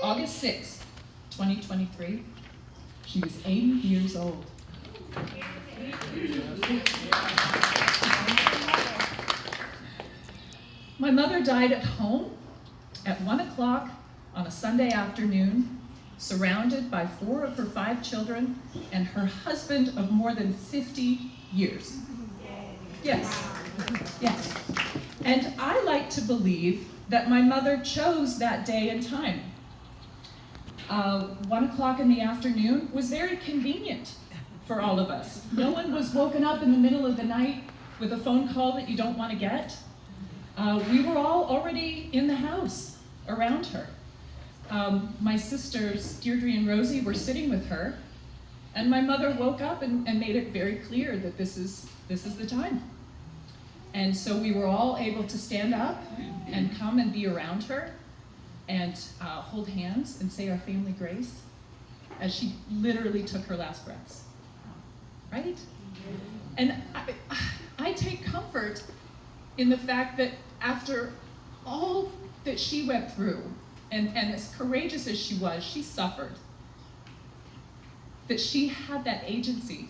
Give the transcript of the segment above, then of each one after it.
August 6th, 2023, she was 80 years old. My mother died at home at 1 o'clock on a Sunday afternoon, surrounded by 4 of her 5 children and her husband of more than 50 years. Yes, yes. And I like to believe that my mother chose that day and time. 1 o'clock in the afternoon was very convenient for all of us. No one was woken up in the middle of the night with a phone call that you don't want to get. We were all already in the house around her. My sisters, Deirdre and Rosie, were sitting with her, and my mother woke up and made it very clear that this is the time. And so we were all able to stand up and come and be around her and hold hands and say our family grace as she literally took her last breaths. Right? And I take comfort in the fact that after all that she went through, and as courageous as she was, she suffered, that she had that agency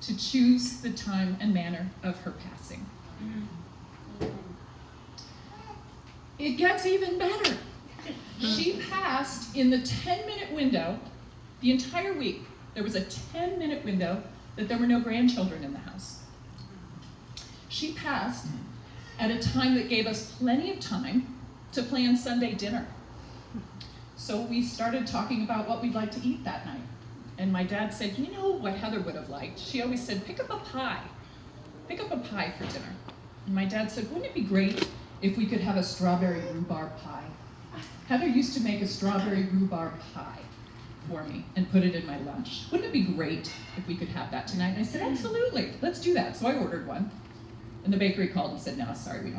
to choose the time and manner of her passing. It gets even better. She passed in the 10-minute window, the entire week. There was a 10-minute window that there were no grandchildren in the house. She passed at a time that gave us plenty of time to plan Sunday dinner. So we started talking about what we'd like to eat that night. And my dad said, you know what Heather would have liked? She always said, pick up a pie. Pick up a pie for dinner. And my dad said, wouldn't it be great if we could have a strawberry rhubarb pie? Heather used to make a strawberry rhubarb pie for me and put it in my lunch. Wouldn't it be great if we could have that tonight? And I said, absolutely, let's do that. So I ordered one. And the bakery called and said, no, sorry, we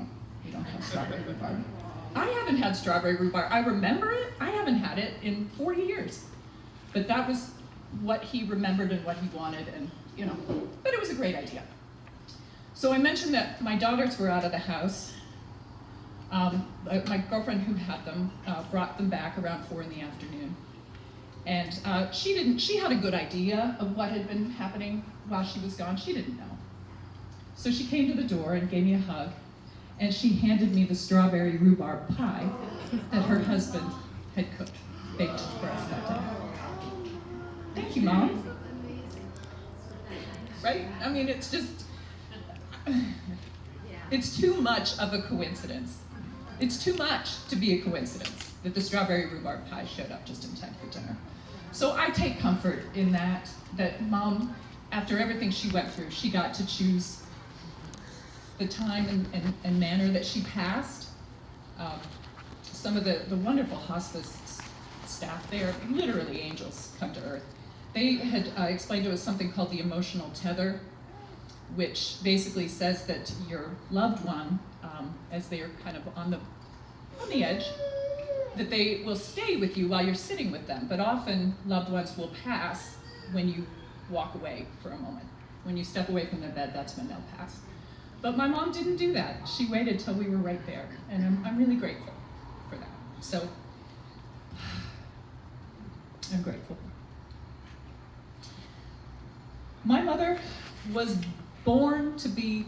don't have strawberry rhubarb. I haven't had strawberry rhubarb. I remember it. I haven't had it in 40 years. But that was what he remembered and what he wanted, and but it was a great idea. So I mentioned that my daughters were out of the house. My girlfriend who had them brought them back around 4 in the afternoon. And she had a good idea of what had been happening while she was gone. She didn't know. So she came to the door and gave me a hug, and she handed me the strawberry rhubarb pie that her husband had baked for us that day. Thank you, Mom. Right? I mean, it's too much of a coincidence. It's too much to be a coincidence that the strawberry rhubarb pie showed up just in time for dinner. So I take comfort in that Mom, after everything she went through, she got to choose the time and manner that she passed. Some of the wonderful hospice staff, they are literally angels come to earth. They had explained to us something called the emotional tether, which basically says that your loved one, as they are kind of on the edge, that they will stay with you while you're sitting with them. But often loved ones will pass when you walk away for a moment. When you step away from their bed, that's when they'll pass. But my mom didn't do that. She waited till we were right there, and I'm really grateful for that. So I'm grateful. My mother was born to be